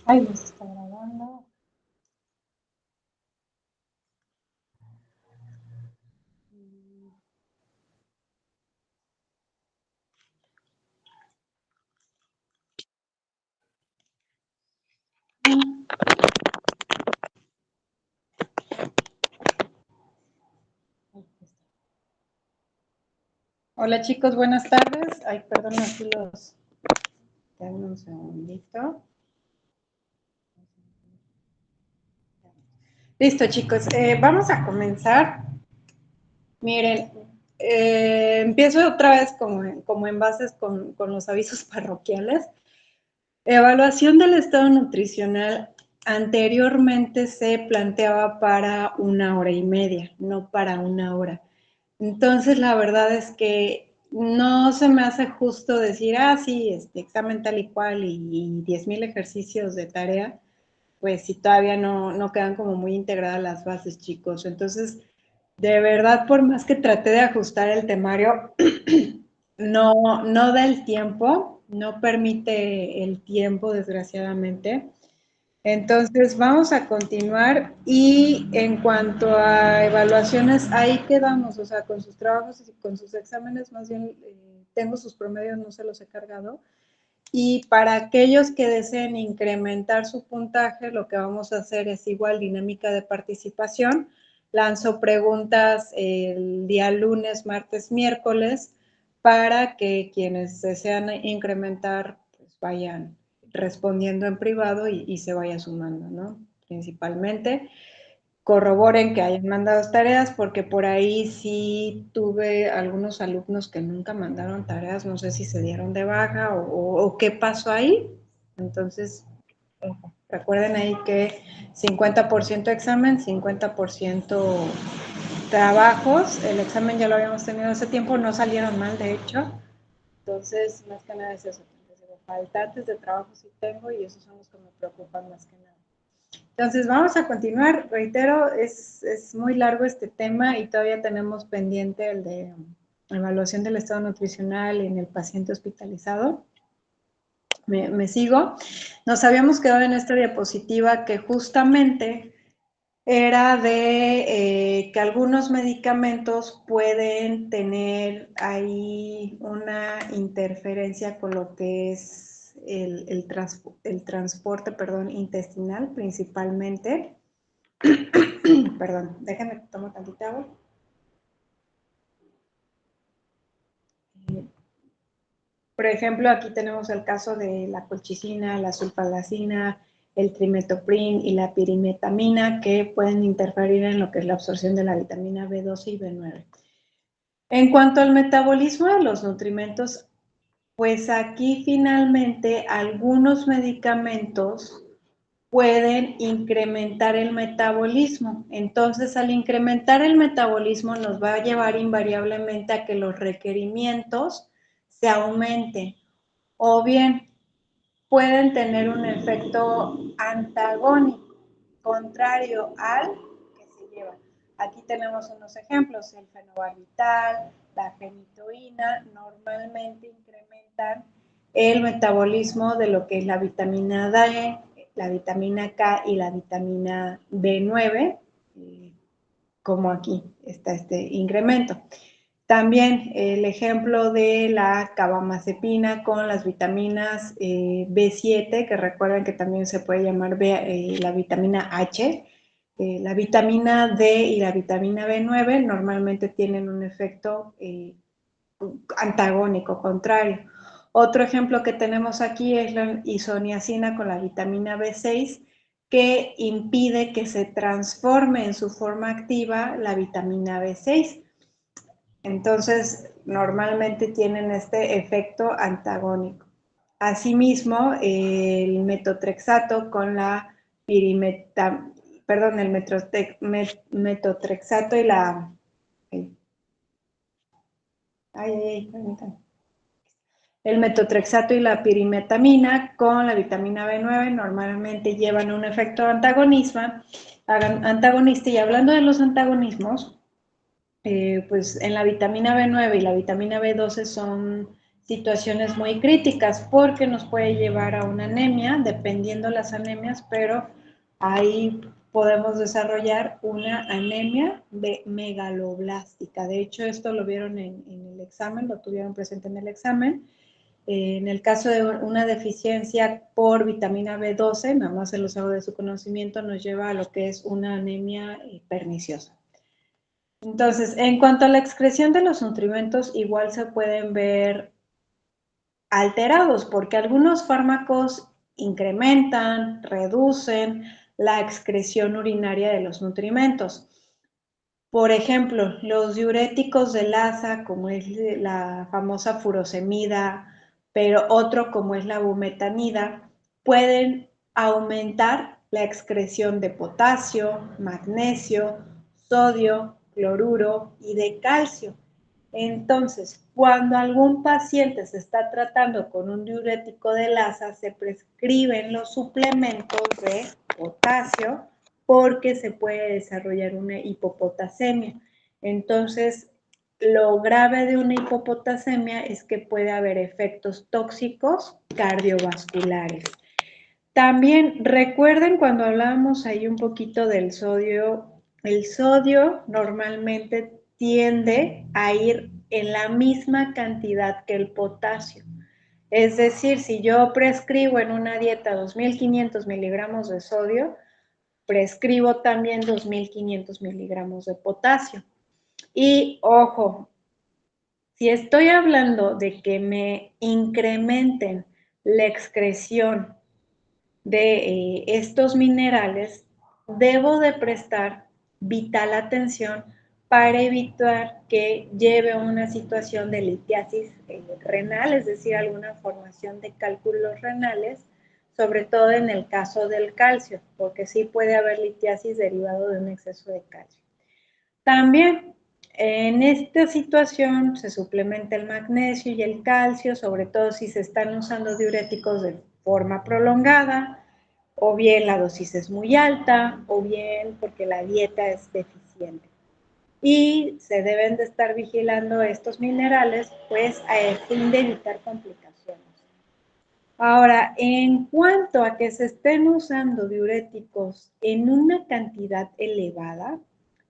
Ay, no se está grabando. Hola chicos, buenas tardes. Ay, perdón, aquí los... Denme un segundito. Listo chicos, vamos a comenzar. Miren, empiezo otra vez como en bases con los avisos parroquiales. Evaluación del estado nutricional anteriormente se planteaba para 1 hora y media, no para 1 hora. Entonces, la verdad es que no se me hace justo decir, sí, examen tal y cual y 10,000 ejercicios de tarea, pues si todavía no quedan como muy integradas las bases, chicos. Entonces, de verdad, por más que traté de ajustar el temario, no da el tiempo, no permite el tiempo, desgraciadamente. Entonces, vamos a continuar y en cuanto a evaluaciones, ahí quedamos, o sea, con sus trabajos y con sus exámenes, más bien tengo sus promedios, no se los he cargado. Y para aquellos que deseen incrementar su puntaje, lo que vamos a hacer es igual dinámica de participación. Lanzo preguntas el día lunes, martes, miércoles, para que quienes desean incrementar pues vayan respondiendo en privado y se vaya sumando, ¿no? Principalmente corroboren que hayan mandado tareas, porque por ahí sí tuve algunos alumnos que nunca mandaron tareas, no sé si se dieron de baja o qué pasó ahí. Entonces, recuerden ahí que 50% examen, 50% trabajos. El examen ya lo habíamos tenido hace tiempo, no salieron mal, de hecho. Entonces, más que nada es eso. Faltantes de trabajo sí tengo y esos son los que me preocupan más que nada. Entonces, vamos a continuar. Reitero, es muy largo este tema y todavía tenemos pendiente el de evaluación del estado nutricional en el paciente hospitalizado. Me sigo. Nos habíamos quedado en esta diapositiva que justamente era de que algunos medicamentos pueden tener ahí una interferencia con lo que es el transporte, intestinal principalmente. Perdón, déjenme tomar tantita agua. Por ejemplo, aquí tenemos el caso de la colchicina, la sulfalacina, el trimetoprim y la pirimetamina, que pueden interferir en lo que es la absorción de la vitamina B12 y B9. En cuanto al metabolismo de los nutrimentos, pues aquí finalmente algunos medicamentos pueden incrementar el metabolismo. Entonces, al incrementar el metabolismo nos va a llevar invariablemente a que los requerimientos se aumenten. O bien, pueden tener un efecto antagónico, contrario al que se lleva. Aquí tenemos unos ejemplos, el fenobarbital, la fenitoína, normalmente incrementan el metabolismo de lo que es la vitamina D, la vitamina K y la vitamina B9, como aquí está este incremento. También el ejemplo de la carbamazepina con las vitaminas B7, que recuerden que también se puede llamar la vitamina H. La vitamina D y la vitamina B9 normalmente tienen un efecto antagónico, contrario. Otro ejemplo que tenemos aquí es la isoniazina con la vitamina B6, que impide que se transforme en su forma activa la vitamina B6. Entonces, normalmente tienen este efecto antagónico. Asimismo, el metotrexato con la el metotrexato y la... permítanme. El metotrexato y la pirimetamina con la vitamina B9 normalmente llevan un efecto antagonista. Y hablando de los antagonismos, pues en la vitamina B9 y la vitamina B12 son situaciones muy críticas porque nos puede llevar a una anemia, dependiendo las anemias, pero ahí podemos desarrollar una anemia megaloblástica. De hecho, esto lo vieron en el examen, lo tuvieron presente en el examen. En el caso de una deficiencia por vitamina B12, nada más se los hago de su conocimiento, nos lleva a lo que es una anemia perniciosa. Entonces, en cuanto a la excreción de los nutrimentos, igual se pueden ver alterados porque algunos fármacos incrementan, reducen la excreción urinaria de los nutrimentos. Por ejemplo, los diuréticos de Lassa, como es la famosa furosemida, pero otro como es la bumetanida, pueden aumentar la excreción de potasio, magnesio, sodio, cloruro y de calcio. Entonces, cuando algún paciente se está tratando con un diurético de Lassa, se prescriben los suplementos de potasio porque se puede desarrollar una hipopotasemia. Entonces, lo grave de una hipopotasemia es que puede haber efectos tóxicos cardiovasculares. También recuerden cuando hablábamos ahí un poquito del sodio, el sodio normalmente tiende a ir en la misma cantidad que el potasio. Es decir, si yo prescribo en una dieta 2.500 miligramos de sodio, prescribo también 2.500 miligramos de potasio. Y ojo, si estoy hablando de que me incrementen la excreción de estos minerales, debo de prestar vital atención para evitar que lleve a una situación de litiasis renal, es decir, alguna formación de cálculos renales, sobre todo en el caso del calcio, porque sí puede haber litiasis derivado de un exceso de calcio. También en esta situación se suplementa el magnesio y el calcio, sobre todo si se están usando diuréticos de forma prolongada, o bien la dosis es muy alta, o bien porque la dieta es deficiente. Y se deben de estar vigilando estos minerales, pues a fin de evitar complicaciones. Ahora, en cuanto a que se estén usando diuréticos en una cantidad elevada,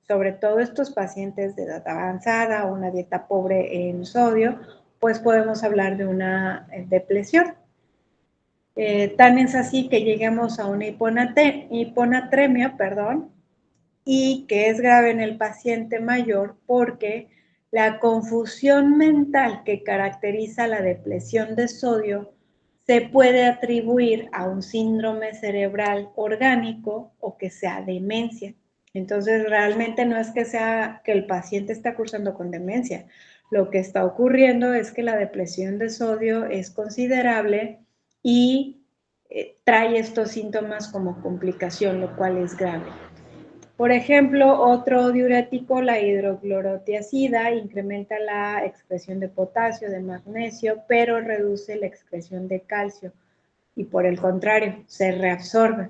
sobre todo estos pacientes de edad avanzada o una dieta pobre en sodio, pues podemos hablar de una depresión. Tan es así que lleguemos a una hiponatremia, y que es grave en el paciente mayor porque la confusión mental que caracteriza la depresión de sodio se puede atribuir a un síndrome cerebral orgánico o que sea demencia. Entonces, realmente no es que sea que el paciente está cursando con demencia. Lo que está ocurriendo es que la depresión de sodio es considerable y trae estos síntomas como complicación, lo cual es grave. Por ejemplo, otro diurético, la hidroclorotiazida, incrementa la excreción de potasio, de magnesio, pero reduce la excreción de calcio y por el contrario, se reabsorbe.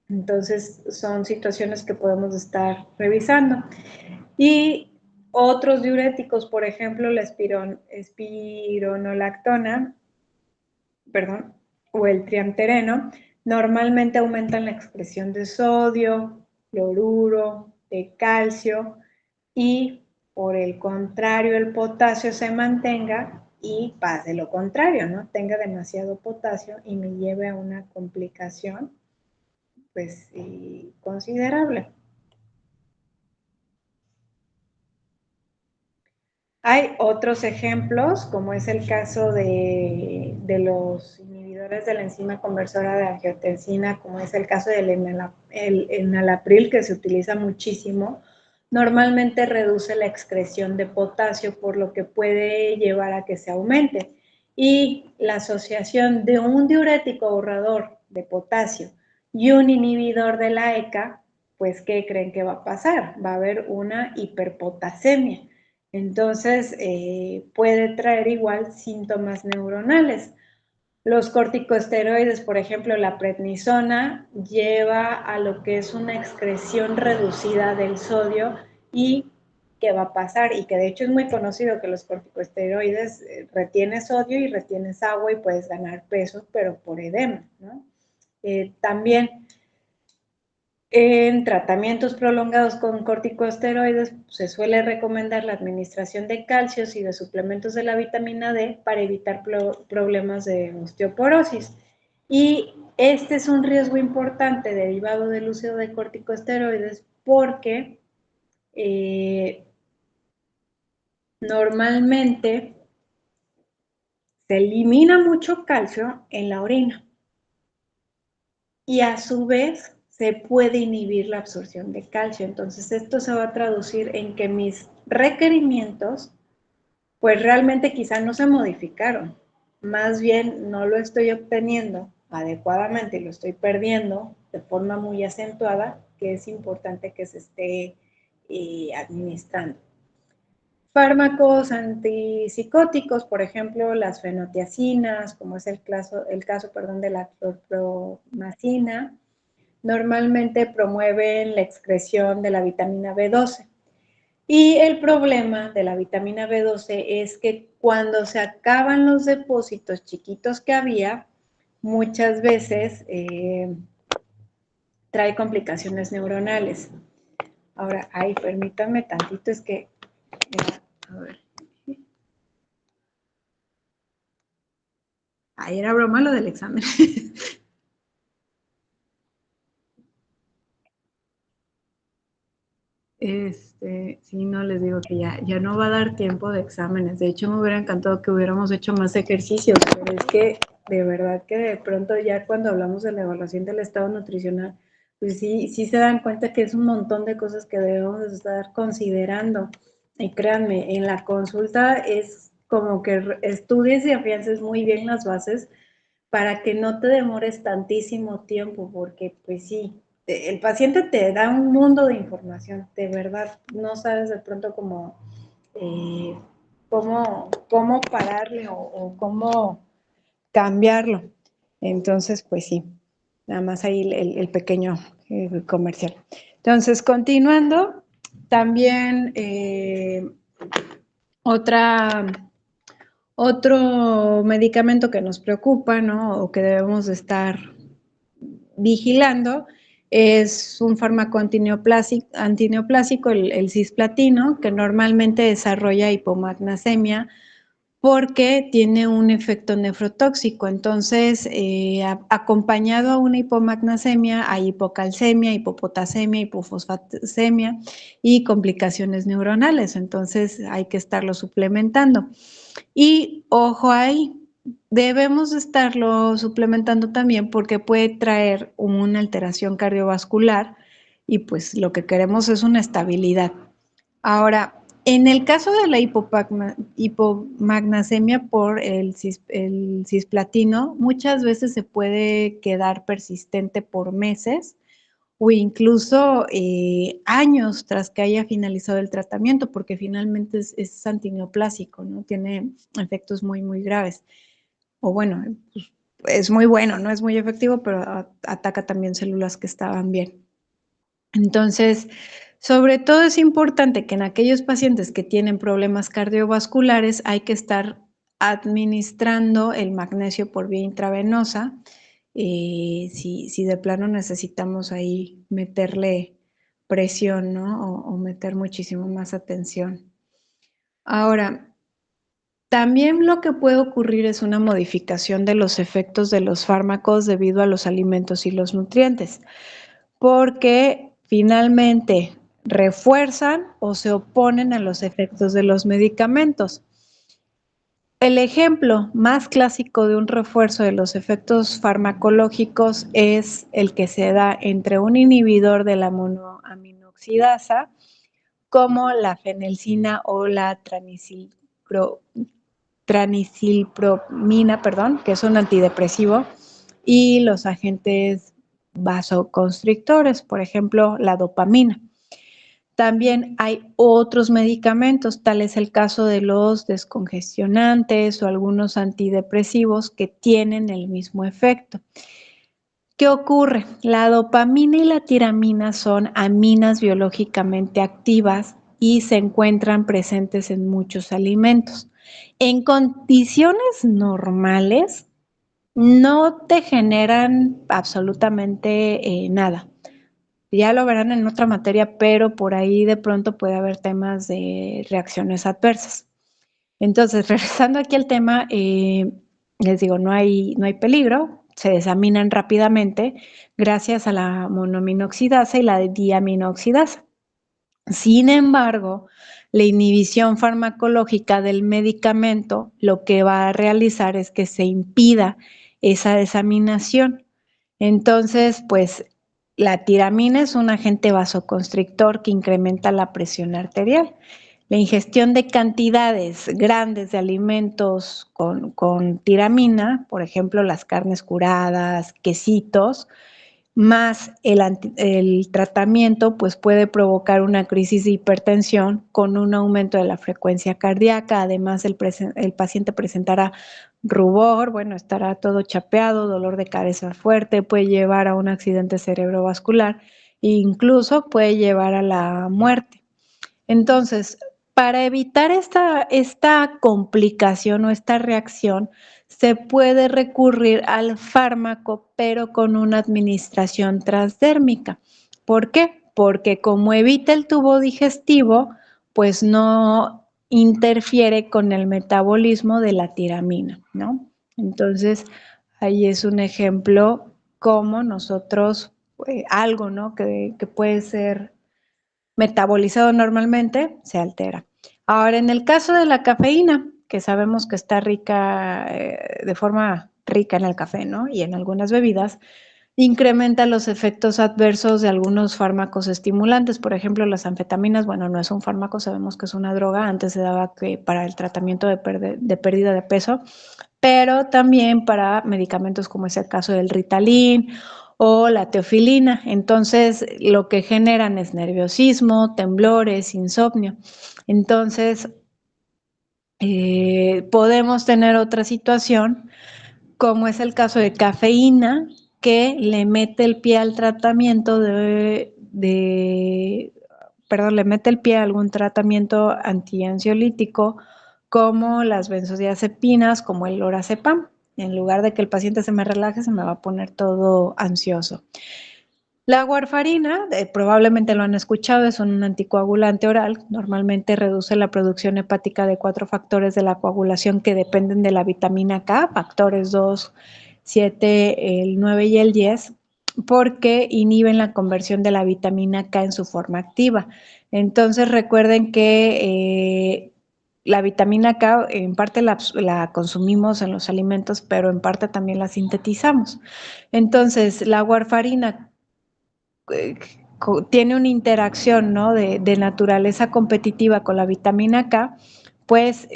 Entonces, son situaciones que podemos estar revisando. Y otros diuréticos, por ejemplo, la espironolactona, o el triamtereno, normalmente aumentan la excreción de sodio, cloruro, de calcio y por el contrario el potasio se mantenga y pase lo contrario, ¿no? Tenga demasiado potasio y me lleve a una complicación pues considerable. Hay otros ejemplos, como es el caso de los inhibidores de la enzima conversora de angiotensina, como es el caso del enalapril, que se utiliza muchísimo. Normalmente reduce la excreción de potasio, por lo que puede llevar a que se aumente. Y la asociación de un diurético ahorrador de potasio y un inhibidor de la ECA, pues, ¿qué creen que va a pasar? Va a haber una hiperpotasemia. Entonces, puede traer igual síntomas neuronales. Los corticosteroides, por ejemplo, la prednisona, lleva a lo que es una excreción reducida del sodio y ¿qué va a pasar? Y que de hecho es muy conocido que los corticosteroides retienes sodio y retienes agua y puedes ganar peso, pero por edema, ¿no? También en tratamientos prolongados con corticosteroides se suele recomendar la administración de calcios y de suplementos de la vitamina D para evitar problemas de osteoporosis. Y este es un riesgo importante derivado del uso de corticosteroides porque normalmente se elimina mucho calcio en la orina y a su vez se puede inhibir la absorción de calcio. Entonces esto se va a traducir en que mis requerimientos pues realmente quizá no se modificaron, más bien no lo estoy obteniendo adecuadamente y lo estoy perdiendo de forma muy acentuada, que es importante que se esté administrando. Fármacos antipsicóticos, por ejemplo, las fenotiacinas, como es el caso de la clorpromacina, normalmente promueven la excreción de la vitamina B12. Y el problema de la vitamina B12 es que cuando se acaban los depósitos chiquitos que había, muchas veces trae complicaciones neuronales. Ahora, ay, permítanme tantito, es que, a ver. Ahí era broma lo del examen. Sí, no les digo que ya no va a dar tiempo de exámenes. De hecho, me hubiera encantado que hubiéramos hecho más ejercicios, pero es que de verdad que de pronto ya cuando hablamos de la evaluación del estado nutricional, pues sí se dan cuenta que es un montón de cosas que debemos estar considerando. Y créanme, en la consulta es como que estudies y afiances muy bien las bases para que no te demores tantísimo tiempo, porque pues sí, el paciente te da un mundo de información, de verdad, no sabes de pronto eh, cómo pararle o cómo cambiarlo. Entonces, pues sí, nada más ahí el pequeño comercial. Entonces, continuando, también otra otro medicamento que nos preocupa, ¿no? O que debemos de estar vigilando es un fármaco antineoplásico, el cisplatino, que normalmente desarrolla hipomagnesemia porque tiene un efecto nefrotóxico. Entonces, acompañado a una hipomagnesemia, hay hipocalcemia, hipopotasemia, hipofosfatemia y complicaciones neuronales. Entonces, hay que estarlo suplementando. Y ojo ahí, debemos estarlo suplementando también porque puede traer una alteración cardiovascular y pues lo que queremos es una estabilidad. Ahora, en el caso de la hipomagnesemia por el cisplatino, muchas veces se puede quedar persistente por meses o incluso años tras que haya finalizado el tratamiento, porque finalmente es antineoplásico, ¿no? Tiene efectos muy, muy graves. O bueno, pues, es muy bueno, no es muy efectivo, pero ataca también células que estaban bien. Entonces, sobre todo es importante que en aquellos pacientes que tienen problemas cardiovasculares hay que estar administrando el magnesio por vía intravenosa. Si de plano necesitamos ahí meterle presión, ¿no? O meter muchísimo más atención. Ahora, también lo que puede ocurrir es una modificación de los efectos de los fármacos debido a los alimentos y los nutrientes, porque finalmente refuerzan o se oponen a los efectos de los medicamentos. El ejemplo más clásico de un refuerzo de los efectos farmacológicos es el que se da entre un inhibidor de la monoaminoxidasa como la fenelcina o la tranilpromina, que es un antidepresivo, y los agentes vasoconstrictores, por ejemplo, la dopamina. También hay otros medicamentos, tal es el caso de los descongestionantes o algunos antidepresivos que tienen el mismo efecto. ¿Qué ocurre? La dopamina y la tiramina son aminas biológicamente activas y se encuentran presentes en muchos alimentos. En condiciones normales no te generan absolutamente nada. Ya lo verán en otra materia, pero por ahí de pronto puede haber temas de reacciones adversas. Entonces, regresando aquí al tema, les digo, no hay peligro, se desaminan rápidamente gracias a la monoaminoxidasa y la diaminoxidasa. Sin embargo, la inhibición farmacológica del medicamento lo que va a realizar es que se impida esa desaminación. Entonces, pues la tiramina es un agente vasoconstrictor que incrementa la presión arterial. La ingestión de cantidades grandes de alimentos con tiramina, por ejemplo, las carnes curadas, quesitos, más el tratamiento, pues puede provocar una crisis de hipertensión con un aumento de la frecuencia cardíaca. Además, el paciente presentará rubor, bueno, estará todo chapeado, dolor de cabeza fuerte, puede llevar a un accidente cerebrovascular e incluso puede llevar a la muerte. Entonces, para evitar esta complicación o esta reacción, se puede recurrir al fármaco, pero con una administración transdérmica. ¿Por qué? Porque como evita el tubo digestivo, pues no interfiere con el metabolismo de la tiramina, ¿no? Entonces, ahí es un ejemplo cómo nosotros, algo, ¿no? Que puede ser metabolizado normalmente, se altera. Ahora, en el caso de la cafeína, que sabemos que está rica, de forma rica en el café, ¿no? Y en algunas bebidas, incrementa los efectos adversos de algunos fármacos estimulantes. Por ejemplo, las anfetaminas, bueno, no es un fármaco, sabemos que es una droga. Antes se daba que para el tratamiento de pérdida de peso, pero también para medicamentos como es el caso del Ritalin o la teofilina. Entonces, lo que generan es nerviosismo, temblores, insomnio. Entonces, podemos tener otra situación, como es el caso de cafeína, que le mete el pie al tratamiento le mete el pie a algún tratamiento antiansiolítico, como las benzodiazepinas, como el lorazepam. En lugar de que el paciente se me relaje, se me va a poner todo ansioso. La warfarina, probablemente lo han escuchado, es un anticoagulante oral. Normalmente reduce la producción hepática de 4 factores de la coagulación que dependen de la vitamina K, factores 2, 7, el 9 y el 10, porque inhiben la conversión de la vitamina K en su forma activa. Entonces recuerden que la vitamina K en parte la consumimos en los alimentos, pero en parte también la sintetizamos. Entonces, la warfarina tiene una interacción, ¿no? de naturaleza competitiva con la vitamina K, pues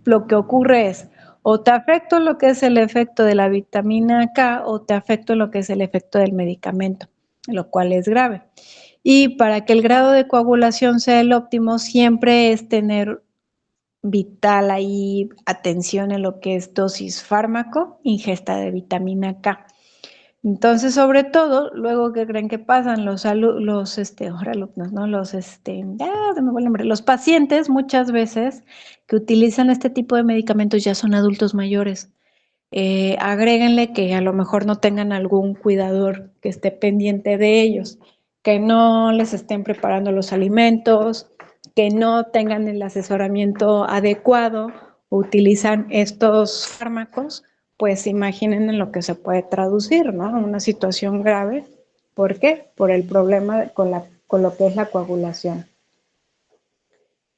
lo que ocurre es o te afecta lo que es el efecto de la vitamina K o te afecta lo que es el efecto del medicamento, lo cual es grave. Y para que el grado de coagulación sea el óptimo, siempre es tener vital ahí atención en lo que es dosis fármaco, ingesta de vitamina K. Entonces, sobre todo, luego que creen que pasan ahora alumnos, ¿no? Se me fue el nombre, los pacientes muchas veces que utilizan este tipo de medicamentos ya son adultos mayores. Agréguenle que a lo mejor no tengan algún cuidador que esté pendiente de ellos, que no les estén preparando los alimentos, que no tengan el asesoramiento adecuado, utilizan estos fármacos, pues imaginen en lo que se puede traducir, ¿no? Una situación grave. ¿Por qué? Por el problema con lo que es la coagulación.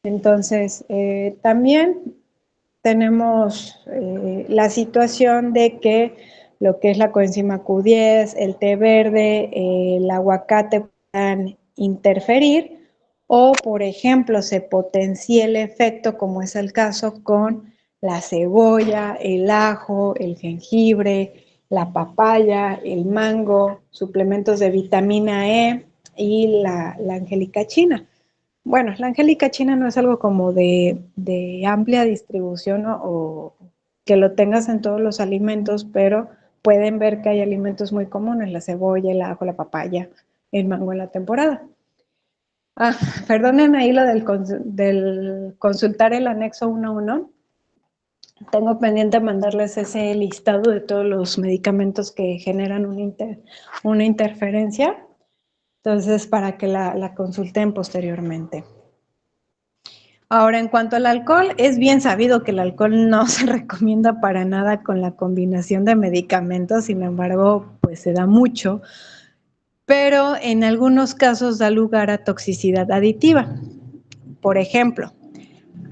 Entonces, también tenemos la situación de que lo que es la coenzima Q10, el té verde, el aguacate puedan interferir o, por ejemplo, se potencie el efecto, como es el caso con la cebolla, el ajo, el jengibre, la papaya, el mango, suplementos de vitamina E y la angélica china. Bueno, la angélica china no es algo como de amplia distribución o que lo tengas en todos los alimentos, pero pueden ver que hay alimentos muy comunes, la cebolla, el ajo, la papaya, el mango en la temporada. Ah, perdonen ahí lo del consultar el anexo 1.1. Tengo pendiente mandarles ese listado de todos los medicamentos que generan una interferencia. Entonces, para que la consulten posteriormente. Ahora, en cuanto al alcohol, es bien sabido que el alcohol no se recomienda para nada con la combinación de medicamentos, sin embargo, pues se da mucho, pero en algunos casos da lugar a toxicidad aditiva. Por ejemplo,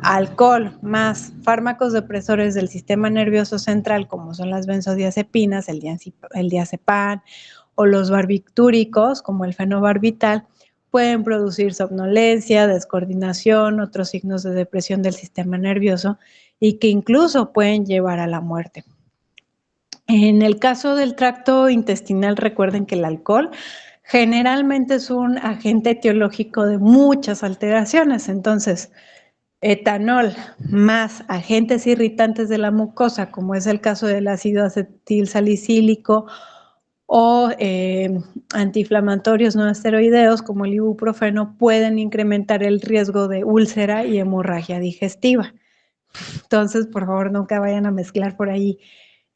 alcohol más fármacos depresores del sistema nervioso central, como son las benzodiazepinas, el diazepam o los barbitúricos, como el fenobarbital, pueden producir somnolencia, descoordinación, otros signos de depresión del sistema nervioso y que incluso pueden llevar a la muerte. En el caso del tracto intestinal, recuerden que el alcohol generalmente es un agente etiológico de muchas alteraciones, entonces etanol más agentes irritantes de la mucosa, como es el caso del ácido acetilsalicílico o antiinflamatorios no esteroideos como el ibuprofeno, pueden incrementar el riesgo de úlcera y hemorragia digestiva. Entonces, por favor, nunca vayan a mezclar por ahí.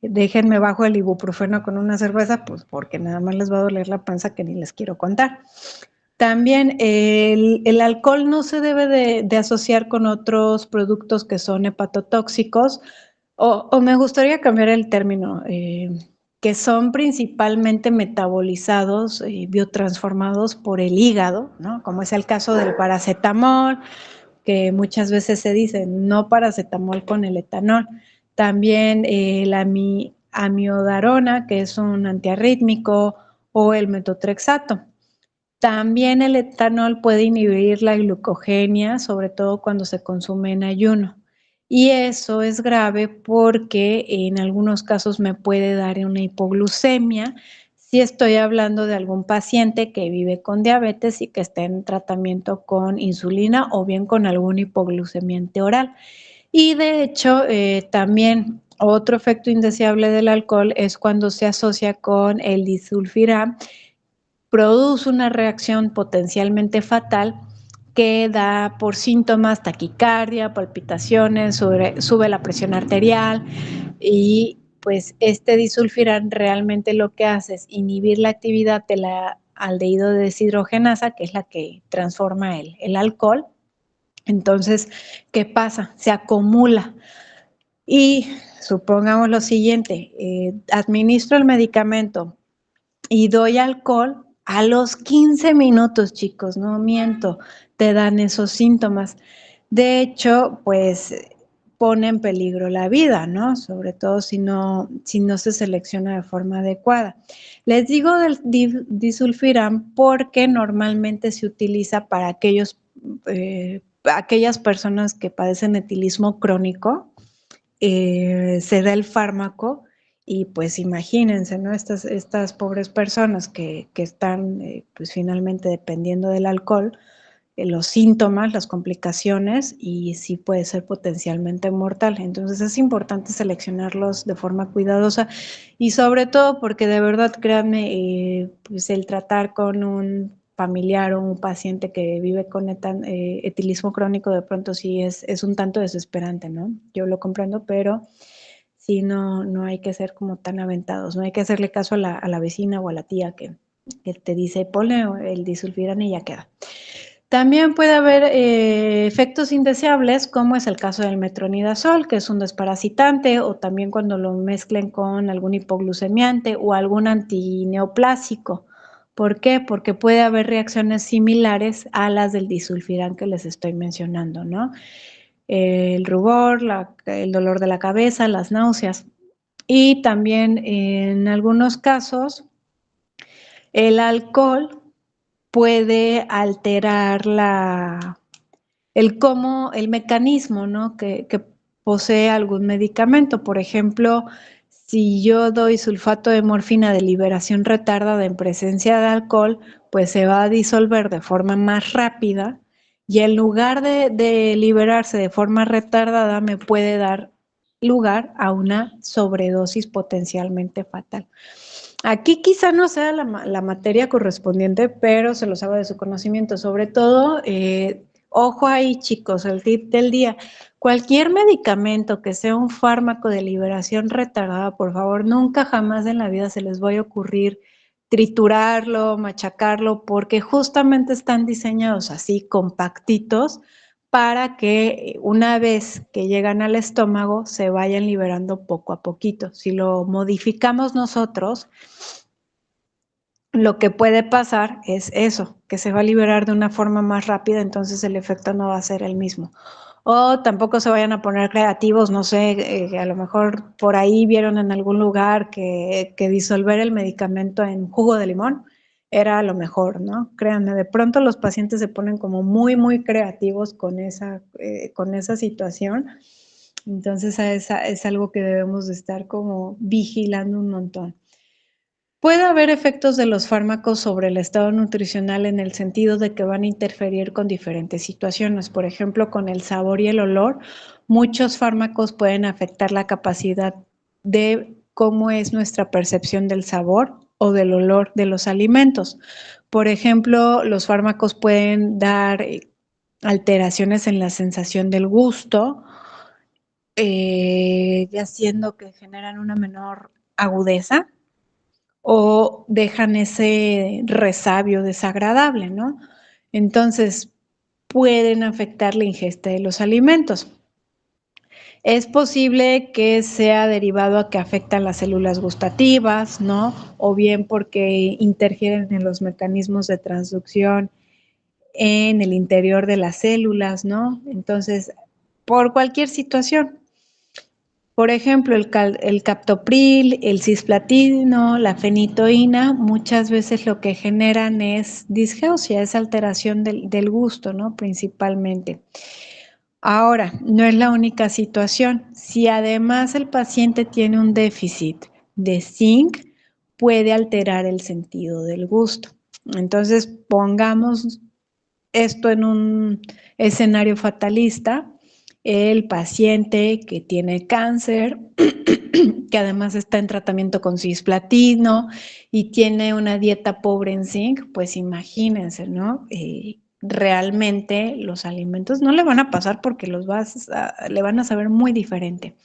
Déjenme bajo el ibuprofeno con una cerveza, pues porque nada más les va a doler la panza que ni les quiero contar. También el alcohol no se debe de asociar con otros productos que son hepatotóxicos, o me gustaría cambiar el término, que son principalmente metabolizados y biotransformados por el hígado, ¿no? Como es el caso del paracetamol, que muchas veces se dice no paracetamol con el etanol. También la amiodarona, que es un antiarrítmico, o el metotrexato. También el etanol puede inhibir la glucogenia, sobre todo cuando se consume en ayuno. Y eso es grave porque en algunos casos me puede dar una hipoglucemia si estoy hablando de algún paciente que vive con diabetes y que está en tratamiento con insulina o bien con algún hipoglucemiante oral. Y de hecho, también otro efecto indeseable del alcohol es cuando se asocia con el disulfiram, produce una reacción potencialmente fatal que da por síntomas taquicardia, palpitaciones, sube la presión arterial y pues este disulfiram realmente lo que hace es inhibir la actividad de la aldehído deshidrogenasa, que es la que transforma el alcohol. Entonces, ¿qué pasa? Se acumula. Y supongamos lo siguiente, administro el medicamento y doy alcohol, a los 15 minutos, chicos, no miento, te dan esos síntomas. De hecho, pues pone en peligro la vida, ¿no? Sobre todo si no se selecciona de forma adecuada. Les digo del disulfiram porque normalmente se utiliza para aquellas personas que padecen etilismo crónico, se da el fármaco y pues imagínense, ¿no? Estas pobres personas que están pues finalmente dependiendo del alcohol, los síntomas, las complicaciones y sí puede ser potencialmente mortal. Entonces es importante seleccionarlos de forma cuidadosa y sobre todo porque de verdad, créanme, pues el tratar con un familiar o un paciente que vive con etilismo crónico de pronto sí es un tanto desesperante, ¿no? Yo lo comprendo, pero sí no hay que ser como tan aventados, no hay que hacerle caso a la vecina o a la tía que te dice ponle el disulfiram y ya queda. También puede haber efectos indeseables, como es el caso del metronidazol, que es un desparasitante, o también cuando lo mezclen con algún hipoglucemiante o algún antineoplásico. ¿Por qué? Porque puede haber reacciones similares a las del disulfiram que les estoy mencionando, ¿no? El rubor, el dolor de la cabeza, las náuseas. Y también en algunos casos, el alcohol puede alterar el mecanismo, ¿no? que posee algún medicamento. Por ejemplo, si yo doy sulfato de morfina de liberación retardada en presencia de alcohol, pues se va a disolver de forma más rápida y en lugar de liberarse de forma retardada, me puede dar lugar a una sobredosis potencialmente fatal. Aquí quizá no sea la materia correspondiente, pero se los hago de su conocimiento. Sobre todo, ojo ahí, chicos, el tip del día. Cualquier medicamento que sea un fármaco de liberación retardada, por favor, nunca jamás en la vida se les vaya a ocurrir triturarlo, machacarlo, porque justamente están diseñados así, compactitos, para que una vez que llegan al estómago se vayan liberando poco a poquito. Si lo modificamos nosotros, lo que puede pasar es eso, que se va a liberar de una forma más rápida, entonces el efecto no va a ser el mismo. O tampoco se vayan a poner creativos, no sé, a lo mejor por ahí vieron en algún lugar que disolver el medicamento en jugo de limón era lo mejor, ¿no? Créanme, de pronto los pacientes se ponen como muy, muy creativos con esa situación. Entonces es algo que debemos de estar como vigilando un montón. Puede haber efectos de los fármacos sobre el estado nutricional en el sentido de que van a interferir con diferentes situaciones. Por ejemplo, con el sabor y el olor, muchos fármacos pueden afectar la capacidad de cómo es nuestra percepción del sabor o del olor de los alimentos. Por ejemplo, los fármacos pueden dar alteraciones en la sensación del gusto, ya siendo que generan una menor agudeza o dejan ese resabio desagradable, ¿no? Entonces, pueden afectar la ingesta de los alimentos. Es posible que sea derivado a que afectan las células gustativas, ¿no? O bien porque interfieren en los mecanismos de transducción en el interior de las células, ¿no? Entonces, por cualquier situación. Por ejemplo, el captopril, el cisplatino, la fenitoína, muchas veces lo que generan es disgeusia, es alteración del gusto, ¿no? Principalmente. Ahora, no es la única situación. Si además el paciente tiene un déficit de zinc, puede alterar el sentido del gusto. Entonces, pongamos esto en un escenario fatalista. El paciente que tiene cáncer, que además está en tratamiento con cisplatino y tiene una dieta pobre en zinc, pues imagínense, ¿no? Realmente los alimentos no le van a pasar porque le van a saber muy diferente.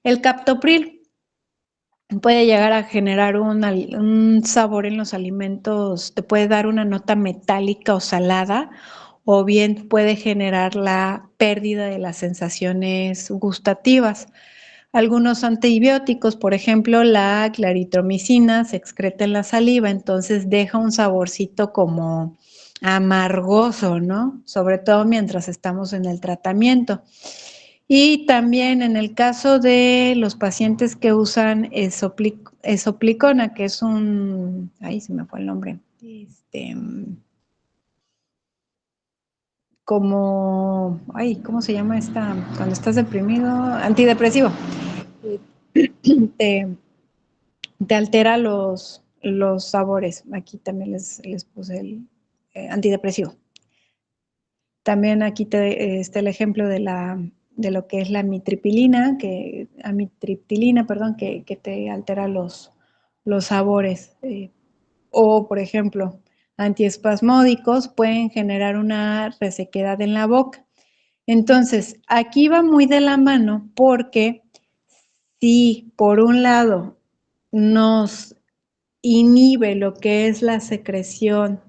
El captopril puede llegar a generar un sabor en los alimentos, te puede dar una nota metálica o salada, o bien puede generar la pérdida de las sensaciones gustativas. Algunos antibióticos, por ejemplo, la claritromicina se excreta en la saliva, entonces deja un saborcito como amargoso, ¿no? Sobre todo mientras estamos en el tratamiento. Y también en el caso de los pacientes que usan esoplicona, que es ay, se me fue el nombre, ay, ¿cómo se llama cuando estás deprimido? Antidepresivo. Te, te altera los sabores. Aquí también les puse el antidepresivo. También aquí está el ejemplo de lo que es la amitriptilina, perdón, que te altera los sabores. O, por ejemplo, antiespasmódicos pueden generar una resequedad en la boca. Entonces, aquí va muy de la mano porque si por un lado nos inhibe lo que es la secreción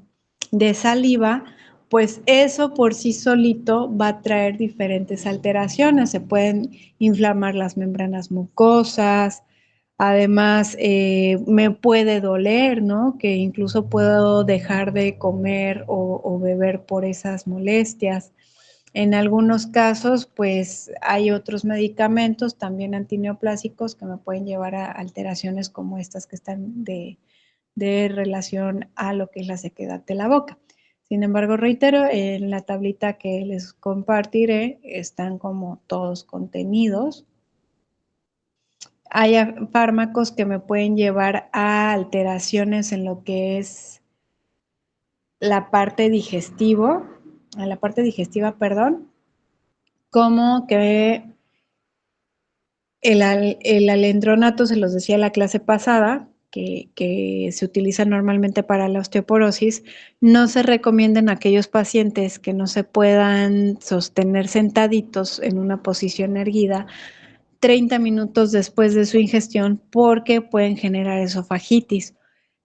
de saliva, pues eso por sí solito va a traer diferentes alteraciones. Se pueden inflamar las membranas mucosas, además me puede doler, ¿no? Que incluso puedo dejar de comer o beber por esas molestias. En algunos casos, pues hay otros medicamentos también antineoplásicos que me pueden llevar a alteraciones como estas que están de relación a lo que es la sequedad de la boca. Sin embargo, reitero, en la tablita que les compartiré están como todos contenidos. Hay fármacos que me pueden llevar a alteraciones en lo que es la parte a la parte digestiva, perdón, como que el alendronato, se los decía la clase pasada, que se utilizan normalmente para la osteoporosis, no se recomienda en aquellos pacientes que no se puedan sostener sentaditos en una posición erguida 30 minutos después de su ingestión porque pueden generar esofagitis.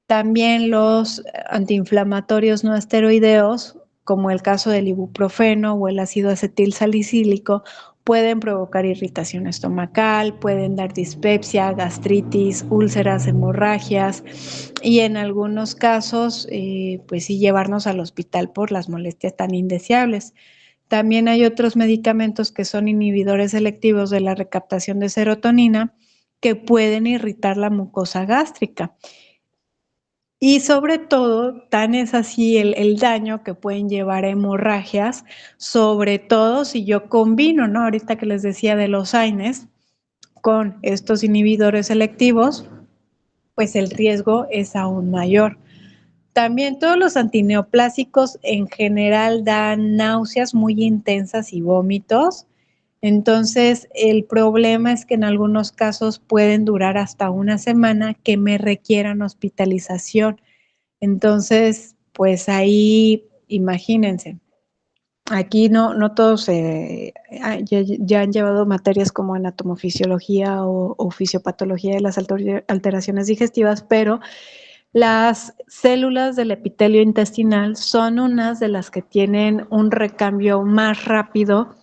También los antiinflamatorios no esteroideos, como el caso del ibuprofeno o el ácido acetil salicílico, pueden provocar irritación estomacal, pueden dar dispepsia, gastritis, úlceras, hemorragias y en algunos casos, pues sí, llevarnos al hospital por las molestias tan indeseables. También hay otros medicamentos que son inhibidores selectivos de la recaptación de serotonina que pueden irritar la mucosa gástrica. Y sobre todo, tan es así el daño que pueden llevar a hemorragias, sobre todo si yo combino, ¿no? Ahorita que les decía de los AINES, con estos inhibidores selectivos, pues el riesgo es aún mayor. También todos los antineoplásicos en general dan náuseas muy intensas y vómitos. Entonces, el problema es que en algunos casos pueden durar hasta una semana que me requieran hospitalización. Entonces, pues ahí, imagínense, aquí no todos ya han llevado materias como anatomofisiología o fisiopatología de las alteraciones digestivas, pero las células del epitelio intestinal son unas de las que tienen un recambio más rápido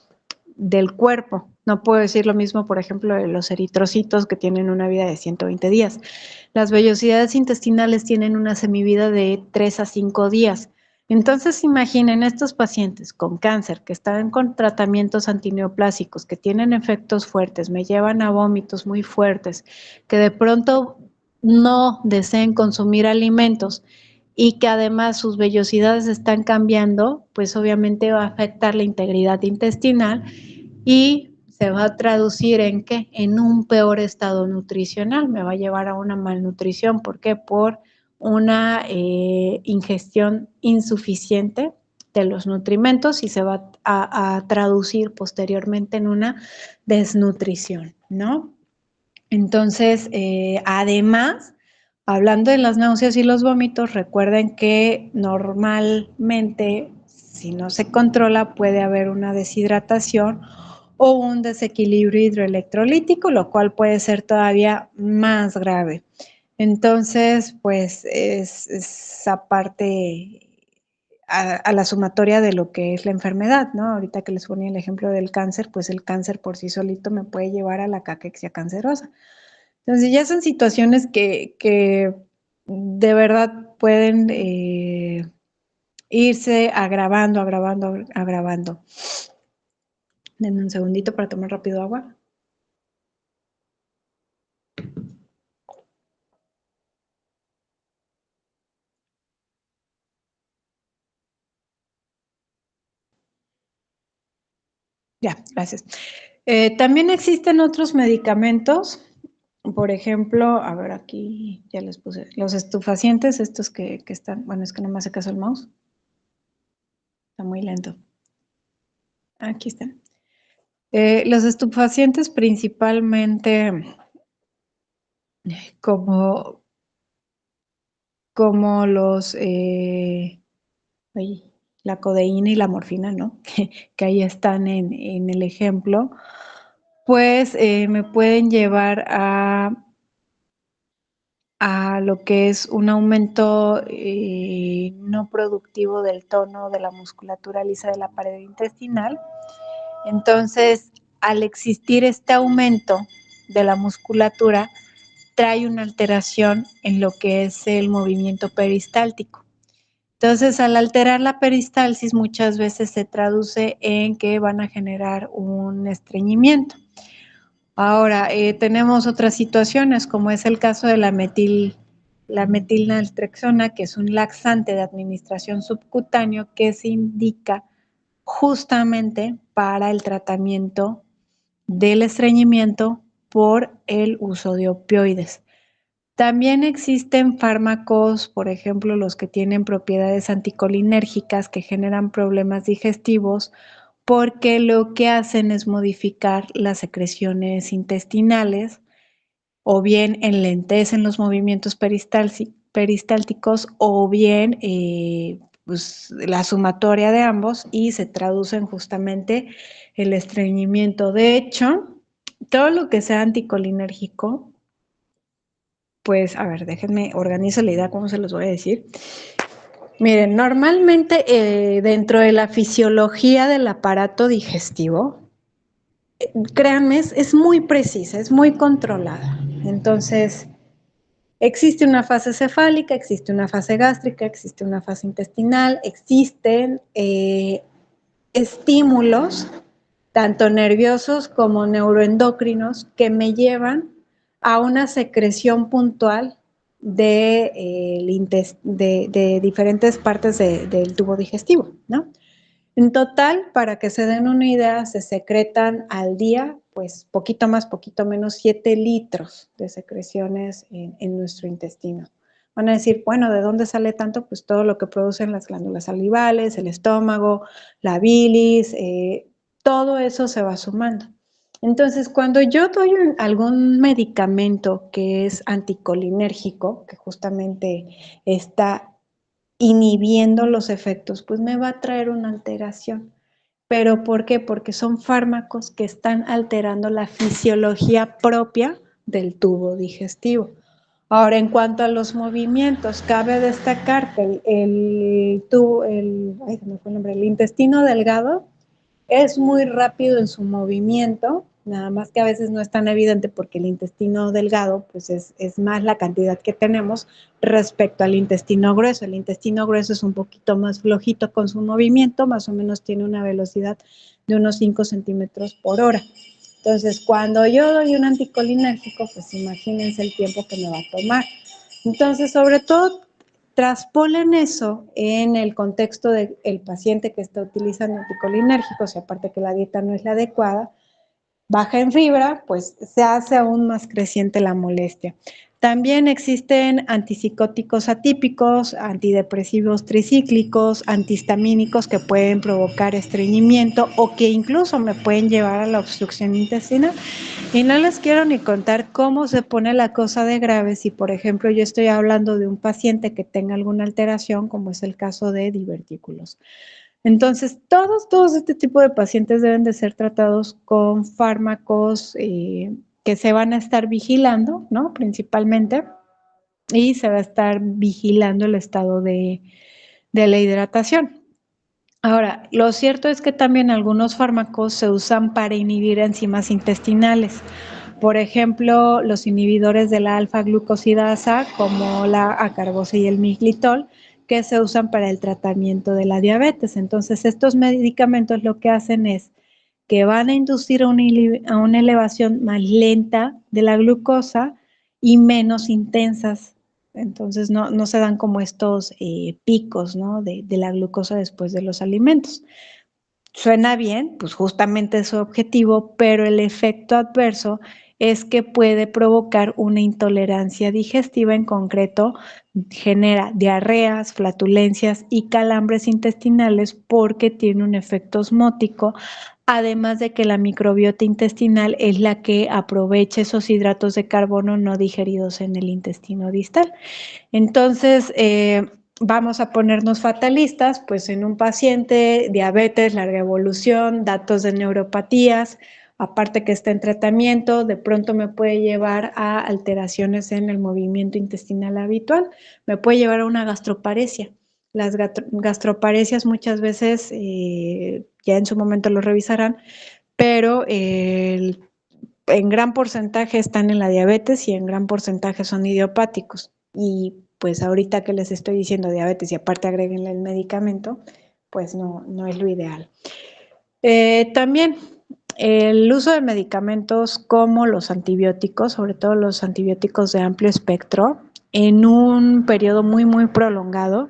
del cuerpo. No puedo decir lo mismo, por ejemplo, de los eritrocitos que tienen una vida de 120 días. Las vellosidades intestinales tienen una semivida de 3 a 5 días. Entonces, imaginen estos pacientes con cáncer que están con tratamientos antineoplásicos, que tienen efectos fuertes, me llevan a vómitos muy fuertes, que de pronto no deseen consumir alimentos y que además sus vellosidades están cambiando, pues obviamente va a afectar la integridad intestinal y se va a traducir en qué? En un peor estado nutricional, me va a llevar a una malnutrición. ¿Por qué? Por una ingestión insuficiente de los nutrimentos y se va a traducir posteriormente en una desnutrición, ¿no? Entonces, además, hablando de las náuseas y los vómitos, recuerden que normalmente, si no se controla, puede haber una deshidratación o un desequilibrio hidroelectrolítico, lo cual puede ser todavía más grave. Entonces, pues es aparte a la sumatoria de lo que es la enfermedad, ¿no? Ahorita que les ponía el ejemplo del cáncer, pues el cáncer por sí solito me puede llevar a la caquexia cancerosa. Entonces ya son situaciones que de verdad pueden irse agravando, agravando, agravando. Denme un segundito para tomar rápido agua. Ya, gracias. También existen otros medicamentos, por ejemplo, a ver, aquí ya les puse, los estupefacientes, estos que están, bueno, es que no me hace caso el mouse, está muy lento. Aquí están. Los estupefacientes principalmente como, como la codeína y la morfina, ¿no? Que ahí están en el ejemplo, pues me pueden llevar a lo que es un aumento no productivo del tono de la musculatura lisa de la pared intestinal. Entonces, al existir este aumento de la musculatura, trae una alteración en lo que es el movimiento peristáltico. Entonces, al alterar la peristalsis, muchas veces se traduce en que van a generar un estreñimiento. Ahora, tenemos otras situaciones, como es el caso de la metilnaltrexona, que es un laxante de administración subcutáneo que se indica justamente para el tratamiento del estreñimiento por el uso de opioides. También existen fármacos, por ejemplo, los que tienen propiedades anticolinérgicas que generan problemas digestivos porque lo que hacen es modificar las secreciones intestinales o bien enlentecen los movimientos peristálticos, o bien pues, la sumatoria de ambos, y se traducen justamente el estreñimiento. De hecho, todo lo que sea anticolinérgico, pues, a ver, déjenme organizo la idea, ¿cómo se los voy a decir? Miren, normalmente dentro de la fisiología del aparato digestivo, créanme, es muy precisa, es muy controlada. Entonces, existe una fase cefálica, existe una fase gástrica, existe una fase intestinal, existen estímulos, tanto nerviosos como neuroendocrinos, que me llevan a una secreción puntual de diferentes partes del tubo digestivo, ¿no? En total, para que se den una idea, se secretan al día, pues poquito más, poquito menos, 7 litros de secreciones en nuestro intestino. Van a decir, bueno, ¿de dónde sale tanto? Pues todo lo que producen las glándulas salivales, el estómago, la bilis, todo eso se va sumando. Entonces, cuando yo doy algún medicamento que es anticolinérgico, que justamente está inhibiendo los efectos, pues me va a traer una alteración. ¿Pero por qué? Porque son fármacos que están alterando la fisiología propia del tubo digestivo. Ahora, en cuanto a los movimientos, cabe destacar que el intestino delgado es muy rápido en su movimiento, nada más que a veces no es tan evidente porque el intestino delgado pues es más la cantidad que tenemos respecto al intestino grueso. El intestino grueso es un poquito más flojito con su movimiento, más o menos tiene una velocidad de unos 5 centímetros por hora. Entonces, cuando yo doy un anticolinérgico, pues imagínense el tiempo que me va a tomar. Entonces, sobre todo, traspolen eso en el contexto del paciente que está utilizando anticolinérgicos, y aparte que la dieta no es la adecuada, baja en fibra, pues se hace aún más creciente la molestia. También existen antipsicóticos atípicos, antidepresivos tricíclicos, antihistamínicos que pueden provocar estreñimiento o que incluso me pueden llevar a la obstrucción intestinal. Y no les quiero ni contar cómo se pone la cosa de grave si, por ejemplo, yo estoy hablando de un paciente que tenga alguna alteración, como es el caso de divertículos. Entonces, todos este tipo de pacientes deben de ser tratados con fármacos que se van a estar vigilando, ¿no? Principalmente, y se va a estar vigilando el estado de la hidratación. Ahora, lo cierto es que también algunos fármacos se usan para inhibir enzimas intestinales. Por ejemplo, los inhibidores de la alfa-glucosidasa, como la acarbosa y el miglitol, que se usan para el tratamiento de la diabetes. Entonces, estos medicamentos lo que hacen es que van a inducir a una elevación más lenta de la glucosa y menos intensas. Entonces, no se dan como estos picos, ¿no? de la glucosa después de los alimentos. Suena bien, pues justamente es su objetivo, pero el efecto adverso es que puede provocar una intolerancia digestiva. En concreto, genera diarreas, flatulencias y calambres intestinales porque tiene un efecto osmótico, además de que la microbiota intestinal es la que aprovecha esos hidratos de carbono no digeridos en el intestino distal. Entonces, vamos a ponernos fatalistas, pues en un paciente, diabetes, larga evolución, datos de neuropatías, aparte que está en tratamiento, de pronto me puede llevar a alteraciones en el movimiento intestinal habitual, me puede llevar a una gastroparesia. Las gastroparesias muchas veces, ya en su momento lo revisarán, pero en gran porcentaje están en la diabetes y en gran porcentaje son idiopáticos. Y pues ahorita que les estoy diciendo diabetes y aparte agréguenle el medicamento, pues no es lo ideal. También el uso de medicamentos como los antibióticos, sobre todo los antibióticos de amplio espectro, en un periodo muy prolongado,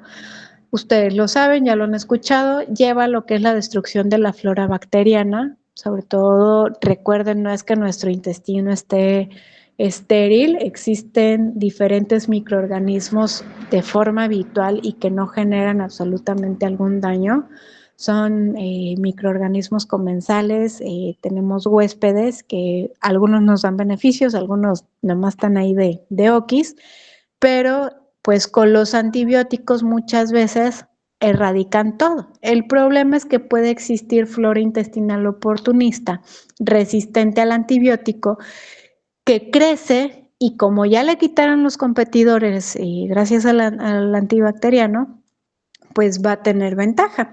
ustedes lo saben, ya lo han escuchado, lleva a lo que es la destrucción de la flora bacteriana. Sobre todo, recuerden, no es que nuestro intestino esté estéril, existen diferentes microorganismos de forma habitual y que no generan absolutamente algún daño. son microorganismos comensales, tenemos huéspedes que algunos nos dan beneficios, algunos nada más están ahí de oquis, pero pues con los antibióticos muchas veces erradican todo. El problema es que puede existir flora intestinal oportunista resistente al antibiótico que crece y como ya le quitaron los competidores y gracias al antibacteriano, pues va a tener ventaja.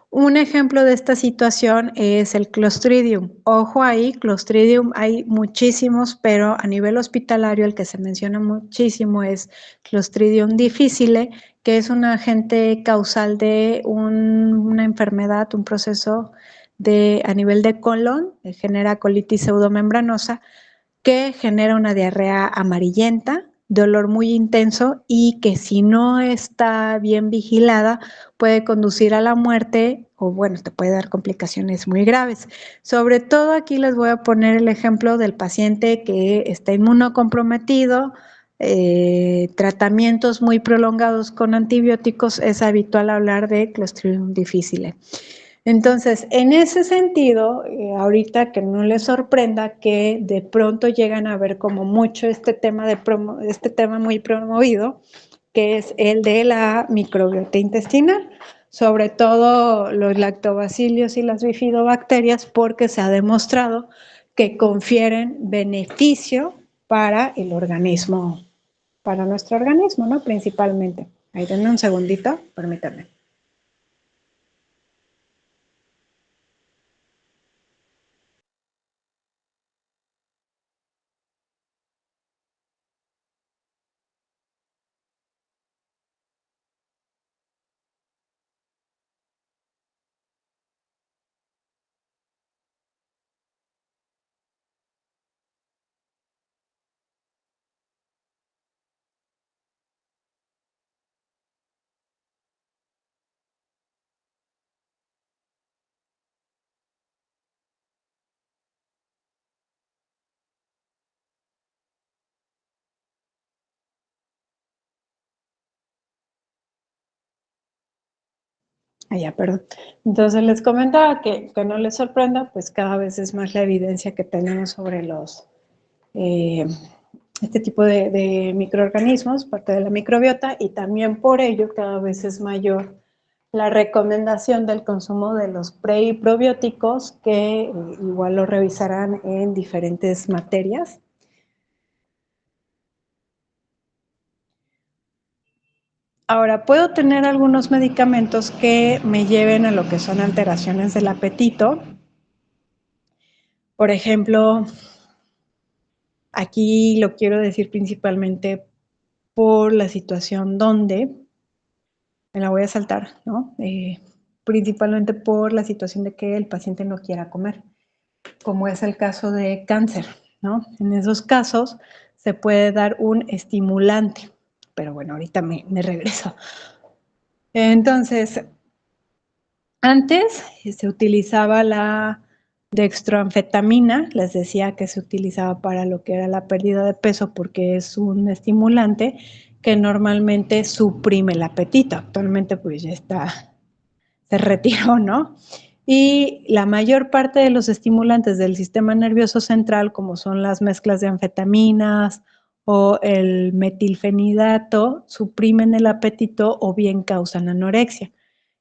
Un ejemplo de esta situación es el Clostridium. Ojo ahí, Clostridium hay muchísimos, pero a nivel hospitalario el que se menciona muchísimo es Clostridium difficile, que es un agente causal de una enfermedad, un proceso a nivel de colon, que genera colitis pseudomembranosa, que genera una diarrea amarillenta, dolor muy intenso y que si no está bien vigilada puede conducir a la muerte o bueno, te puede dar complicaciones muy graves. Sobre todo aquí les voy a poner el ejemplo del paciente que está inmunocomprometido, tratamientos muy prolongados con antibióticos, es habitual hablar de Clostridium difficile. Entonces, en ese sentido, ahorita que no les sorprenda que de pronto llegan a ver como mucho este tema muy promovido, que es el de la microbiota intestinal, sobre todo los lactobacilios y las bifidobacterias, porque se ha demostrado que confieren beneficio para el organismo, para nuestro organismo, ¿no? Principalmente. Ahí denme un segundito, permítanme. Perdón. Entonces les comentaba que no les sorprenda, pues cada vez es más la evidencia que tenemos sobre este tipo de microorganismos, parte de la microbiota, y también por ello cada vez es mayor la recomendación del consumo de los pre y probióticos, que igual lo revisarán en diferentes materias. Ahora, puedo tener algunos medicamentos que me lleven a lo que son alteraciones del apetito. Por ejemplo, aquí lo quiero decir principalmente por la situación donde, me la voy a saltar, ¿no? Principalmente por la situación de que el paciente no quiera comer, como es el caso de cáncer, ¿no? En esos casos se puede dar un estimulante, pero bueno, ahorita me regreso. Entonces, antes se utilizaba la dextroanfetamina, les decía que se utilizaba para lo que era la pérdida de peso porque es un estimulante que normalmente suprime el apetito. Actualmente pues ya se retiró, ¿no? Y la mayor parte de los estimulantes del sistema nervioso central, como son las mezclas de anfetaminas o el metilfenidato, suprimen el apetito o bien causan anorexia.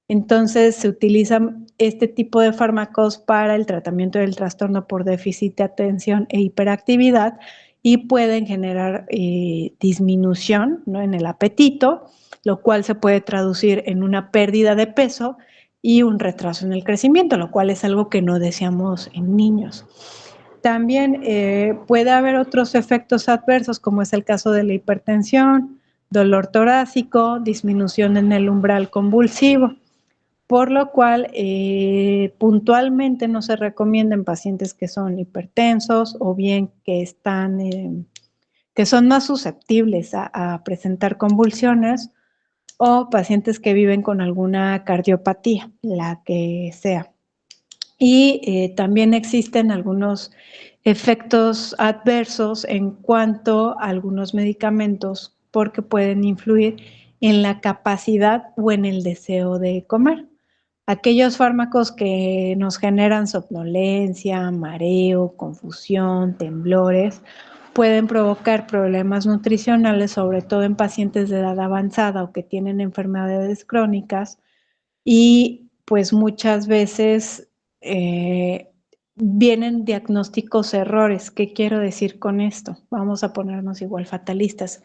Entonces se utilizan este tipo de fármacos para el tratamiento del trastorno por déficit de atención e hiperactividad y pueden generar disminución, ¿no?, en el apetito, lo cual se puede traducir en una pérdida de peso y un retraso en el crecimiento, lo cual es algo que no deseamos en niños. También puede haber otros efectos adversos, como es el caso de la hipertensión, dolor torácico, disminución en el umbral convulsivo, por lo cual puntualmente no se recomienda en pacientes que son hipertensos o bien que son más susceptibles a presentar convulsiones, o pacientes que viven con alguna cardiopatía, la que sea. Y también existen algunos efectos adversos en cuanto a algunos medicamentos porque pueden influir en la capacidad o en el deseo de comer. Aquellos fármacos que nos generan somnolencia, mareo, confusión, temblores, pueden provocar problemas nutricionales, sobre todo en pacientes de edad avanzada o que tienen enfermedades crónicas, y pues muchas veces vienen diagnósticos errores. ¿Qué quiero decir con esto? Vamos a ponernos igual fatalistas.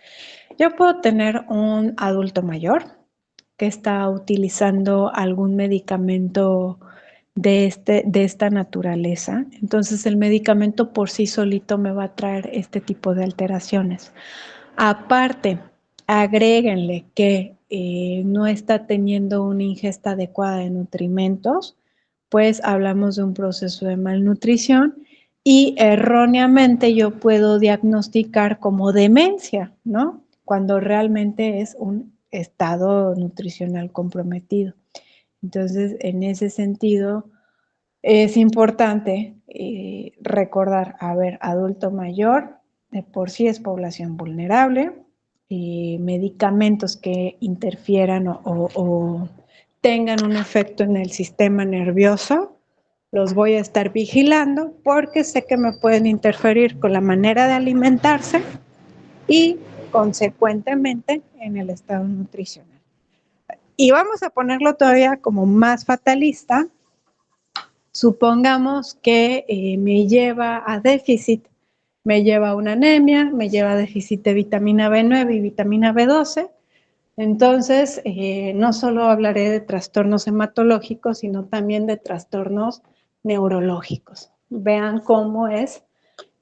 Yo puedo tener un adulto mayor que está utilizando algún medicamento de esta naturaleza. Entonces el medicamento por sí solito me va a traer este tipo de alteraciones. Aparte, agréguenle que no está teniendo una ingesta adecuada de nutrimentos, pues hablamos de un proceso de malnutrición y erróneamente yo puedo diagnosticar como demencia, ¿no? Cuando realmente es un estado nutricional comprometido. Entonces, en ese sentido, es importante recordar, a ver, adulto mayor, de por sí es población vulnerable, medicamentos que interfieran o tengan un efecto en el sistema nervioso, los voy a estar vigilando porque sé que me pueden interferir con la manera de alimentarse y consecuentemente en el estado nutricional. Y vamos a ponerlo todavía como más fatalista. Supongamos que me lleva a déficit, me lleva a una anemia, me lleva a déficit de vitamina B9 y vitamina B12. Entonces, no solo hablaré de trastornos hematológicos, sino también de trastornos neurológicos. Vean cómo es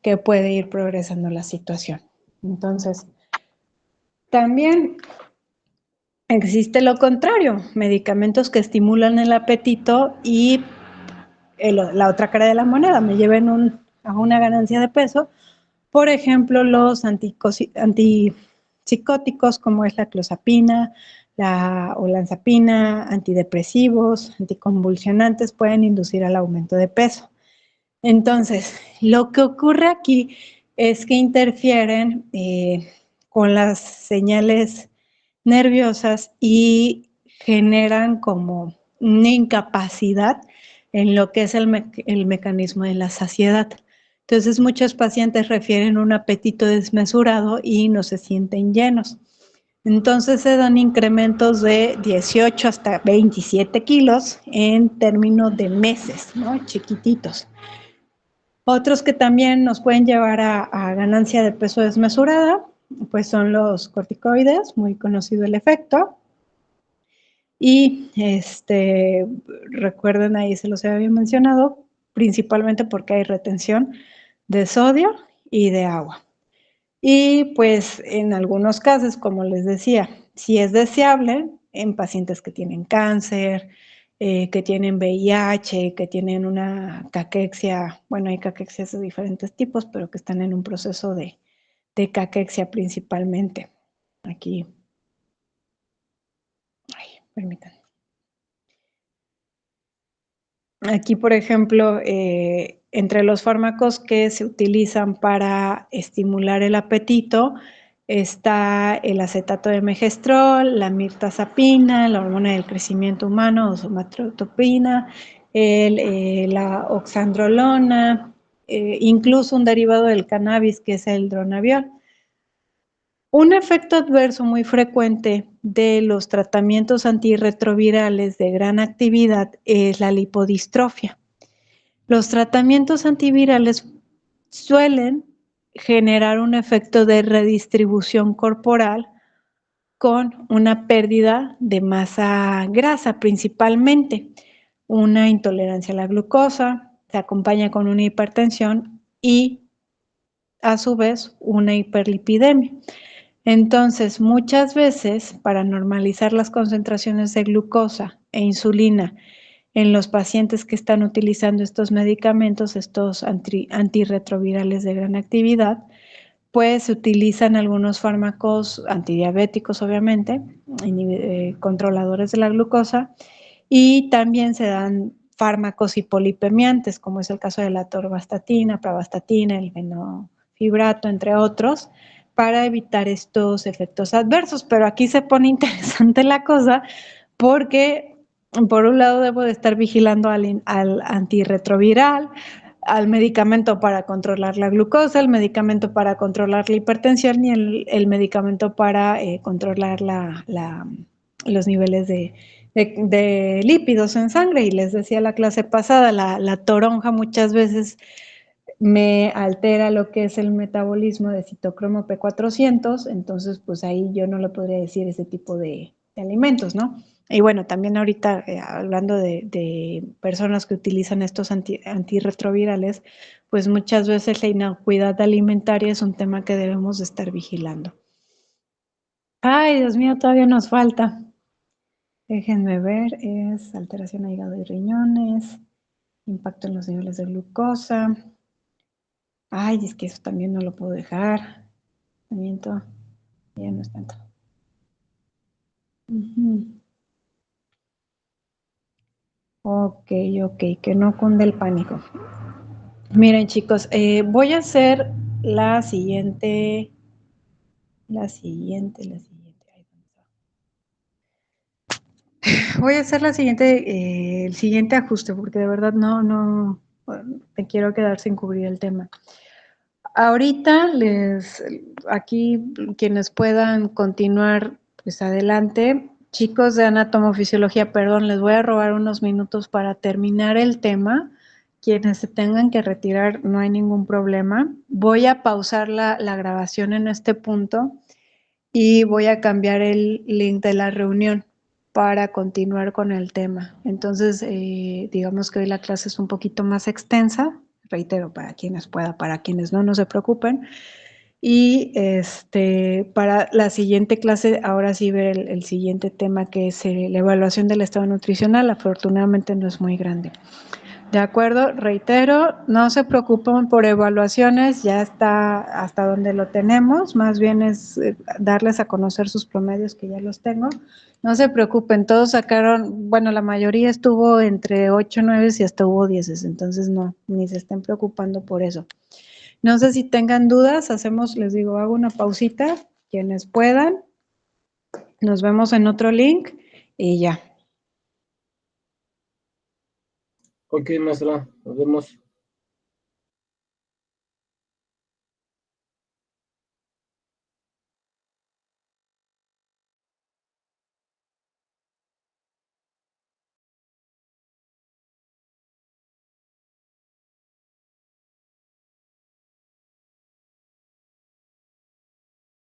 que puede ir progresando la situación. Entonces, también existe lo contrario, medicamentos que estimulan el apetito y la otra cara de la moneda, me lleven a una ganancia de peso. Por ejemplo, los antipsicóticos como es la clozapina, la olanzapina, antidepresivos, anticonvulsionantes pueden inducir al aumento de peso. Entonces, lo que ocurre aquí es que interfieren con las señales nerviosas y generan como una incapacidad en lo que es el mecanismo de la saciedad. Entonces, muchos pacientes refieren un apetito desmesurado y no se sienten llenos. Entonces, se dan incrementos de 18 hasta 27 kilos en términos de meses, ¿no? Chiquititos. Otros que también nos pueden llevar a ganancia de peso desmesurada, pues son los corticoides, muy conocido el efecto. Y recuerden, ahí se los había mencionado, principalmente porque hay retención de sodio y de agua. Y pues en algunos casos, como les decía, si es deseable en pacientes que tienen cáncer, que tienen VIH, que tienen una caquexia, bueno, hay caquexias de diferentes tipos, pero que están en un proceso de caquexia principalmente. Aquí, ay, permítanme. Aquí, por ejemplo, entre los fármacos que se utilizan para estimular el apetito está el acetato de megestrol, la mirtazapina, la hormona del crecimiento humano o somatotropina, la oxandrolona, incluso un derivado del cannabis que es el dronaviol. Un efecto adverso muy frecuente de los tratamientos antirretrovirales de gran actividad es la lipodistrofia. Los tratamientos antivirales suelen generar un efecto de redistribución corporal con una pérdida de masa grasa principalmente, una intolerancia a la glucosa, se acompaña con una hipertensión y a su vez una hiperlipidemia. Entonces, muchas veces, para normalizar las concentraciones de glucosa e insulina en los pacientes que están utilizando estos medicamentos, estos antirretrovirales de gran actividad, pues se utilizan algunos fármacos antidiabéticos, obviamente, controladores de la glucosa, y también se dan fármacos hipolipemiantes, como es el caso de la atorvastatina, pravastatina, el fenofibrato, entre otros, para evitar estos efectos adversos. Pero aquí se pone interesante la cosa porque por un lado debo de estar vigilando al antirretroviral, al medicamento para controlar la glucosa, el medicamento para controlar la hipertensión y el medicamento para controlar los niveles de lípidos en sangre. Y les decía la clase pasada, la toronja muchas veces me altera lo que es el metabolismo de citocromo P400, entonces pues ahí yo no le podría decir ese tipo de alimentos, ¿no? Y bueno, también ahorita hablando de personas que utilizan estos antirretrovirales, pues muchas veces la inocuidad alimentaria es un tema que debemos de estar vigilando. Ay, Dios mío, todavía nos falta. Déjenme ver, es alteración de hígado y riñones, impacto en los niveles de glucosa. Ay, es que eso también no lo puedo dejar. Tratamiento, ya no es tanto. Ok, que no cunde el pánico. Miren, chicos, voy a hacer la siguiente. Voy a hacer el siguiente ajuste, porque de verdad no, bueno, me quiero quedar sin cubrir el tema. Ahorita aquí quienes puedan continuar, pues adelante. Chicos de anatomofisiología, perdón, les voy a robar unos minutos para terminar el tema. Quienes se tengan que retirar, no hay ningún problema. Voy a pausar la grabación en este punto y voy a cambiar el link de la reunión para continuar con el tema. Entonces, digamos que hoy la clase es un poquito más extensa, reitero, para quienes pueda, para quienes no, no se preocupen. Y para la siguiente clase, ahora sí ver el siguiente tema, que es la evaluación del estado nutricional. Afortunadamente no es muy grande. De acuerdo, reitero, no se preocupen por evaluaciones, ya está hasta donde lo tenemos, más bien es darles a conocer sus promedios, que ya los tengo. No se preocupen, todos sacaron, bueno, la mayoría estuvo entre 8, 9 y hasta hubo 10, entonces no, ni se estén preocupando por eso. No sé si tengan dudas, les digo, hago una pausita, quienes puedan, nos vemos en otro link y ya. Ok, maestra, nos vemos.